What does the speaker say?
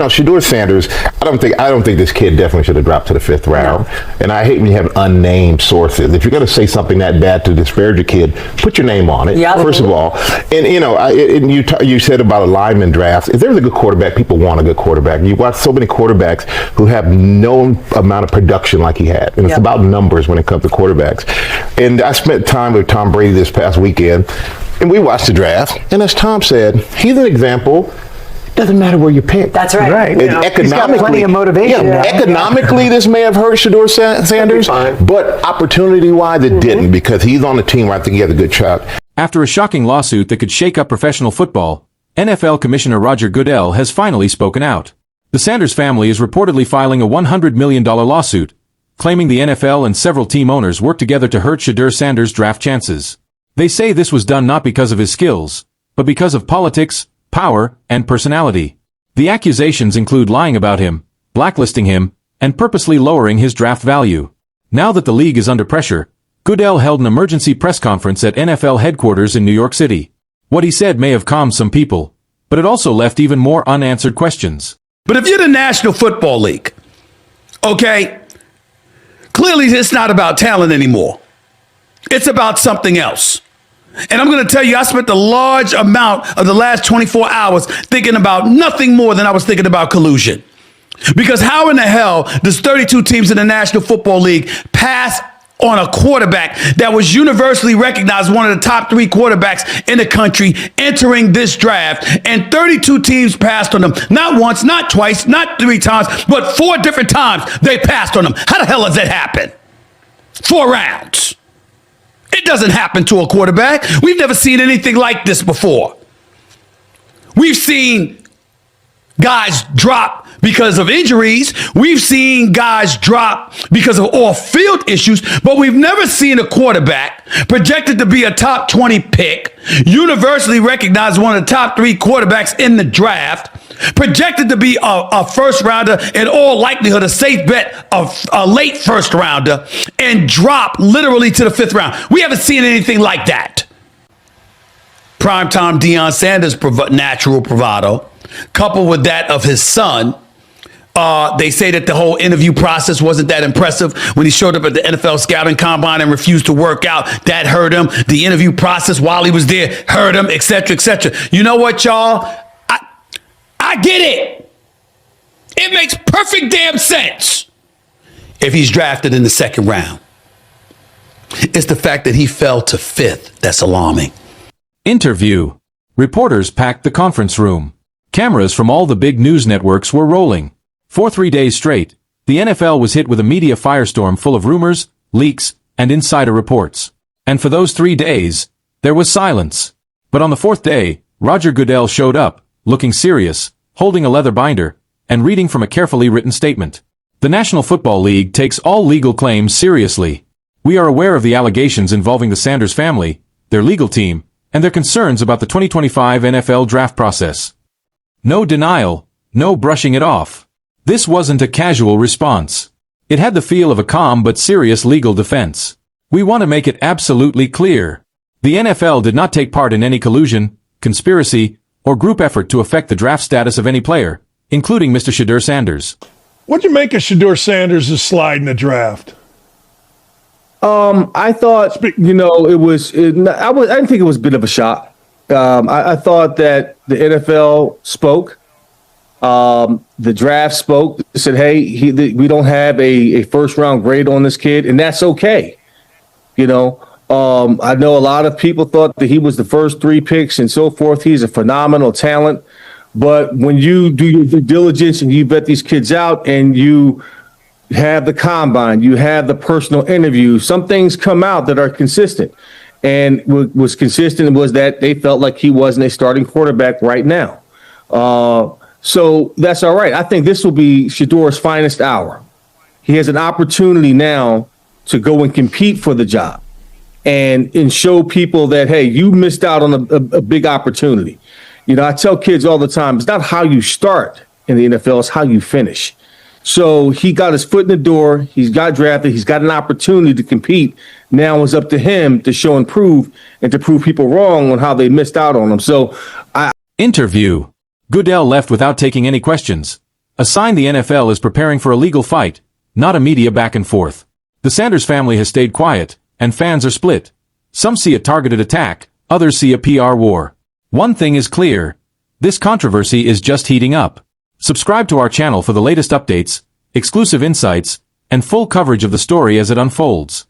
No, Shedeur Sanders, I don't think this kid definitely should have dropped to the 5th round. And I hate when you have unnamed sources. If you're going to say something that bad to disparage a kid, put your name on it, first of all. And, you said about a lineman draft. If there's a good quarterback, people want a good quarterback. You watch so many quarterbacks who have no amount of production like he had. And it's about numbers when it comes to quarterbacks. And I spent time with Tom Brady this past weekend, and we watched the draft. And as Tom said, he's an example. Doesn't matter where you pick. That's right. He's got plenty of motivation. Economically, this may have hurt Shedeur Sanders, but opportunity-wise, it didn't, because he's on the team where I think he has a good shot. After a shocking lawsuit that could shake up professional football, NFL Commissioner Roger Goodell has finally spoken out. The Sanders family is reportedly filing a $100 million lawsuit, claiming the NFL and several team owners worked together to hurt Shedeur Sanders' draft chances. They say this was done not because of his skills, but because of politics, power, and personality. The accusations include lying about him, blacklisting him, and purposely lowering his draft value. Now that the league is under pressure, Goodell held an emergency press conference at NFL headquarters in New York City. What he said may have calmed some people, but it also left even more unanswered questions. But if you're the National Football League, okay, clearly it's not about talent anymore. It's about something else. And I'm going to tell you, I spent a large amount of the last 24 hours thinking about nothing more than I was thinking about collusion. Because how in the hell does 32 teams in the National Football League pass on a quarterback that was universally recognized one of the top 3 quarterbacks in the country entering this draft, and 32 teams passed on them? Not once, not twice, not 3 times, but 4 different times they passed on them. How the hell does that happen? 4 rounds. It doesn't happen to a quarterback. We've never seen anything like this before. We've seen guys drop because of injuries. We've seen guys drop because of off-field issues, but we've never seen a quarterback projected to be a top 20 pick, universally recognized one of the top 3 quarterbacks in the draft, projected to be a first rounder, in all likelihood a safe bet of a late first rounder, and drop literally to the 5th round. We haven't seen anything like that. Primetime Deion Sanders' natural bravado, coupled with that of his son. They say that the whole interview process wasn't that impressive when he showed up at the NFL scouting combine and refused to work out. That hurt him. The interview process while he was there hurt him, etc., etc. You know what, y'all? I get it. It makes perfect damn sense if he's drafted in the 2nd round. It's the fact that he fell to 5th that's alarming. Interview. Reporters packed the conference room. Cameras from all the big news networks were rolling. For 3 days straight, the NFL was hit with a media firestorm full of rumors, leaks, and insider reports. And for those 3 days, there was silence. But on the 4th day, Roger Goodell showed up, looking serious, holding a leather binder, and reading from a carefully written statement. The National Football League takes all legal claims seriously. We are aware of the allegations involving the Sanders family, their legal team, and their concerns about the 2025 NFL draft process. No denial, no brushing it off. This wasn't a casual response. It had the feel of a calm but serious legal defense. We want to make it absolutely clear. The NFL did not take part in any collusion, conspiracy, or group effort to affect the draft status of any player, including Mr. Shedeur Sanders. What'd you make of Shedeur Sanders' slide in the draft? I thought, I didn't think it was a bit of a shock. I thought that the NFL spoke. The draft spoke, said, hey, we don't have a first round grade on this kid, and that's okay. I know a lot of people thought that he was the first 3 picks and so forth. He's a phenomenal talent. But when you do your due diligence and you vet these kids out and you have the combine, you have the personal interview, some things come out that are consistent. And what was consistent was that they felt like he wasn't a starting quarterback right now. So that's all right. I think this will be Shedeur's finest hour. He has an opportunity now to go and compete for the job and show people that, hey, you missed out on a big opportunity. I tell kids all the time, it's not how you start in the NFL, it's how you finish. So he got his foot in the door. He's got drafted. He's got an opportunity to compete. Now it's up to him to show and prove, and to prove people wrong on how they missed out on him. So Interview. Goodell left without taking any questions, A sign the NFL is preparing for a legal fight, not a media back and forth. The Sanders family has stayed quiet, and fans are split. Some see a targeted attack, others see a PR war. One thing is clear. This controversy is just heating up. Subscribe to our channel for the latest updates, exclusive insights, and full coverage of the story as it unfolds.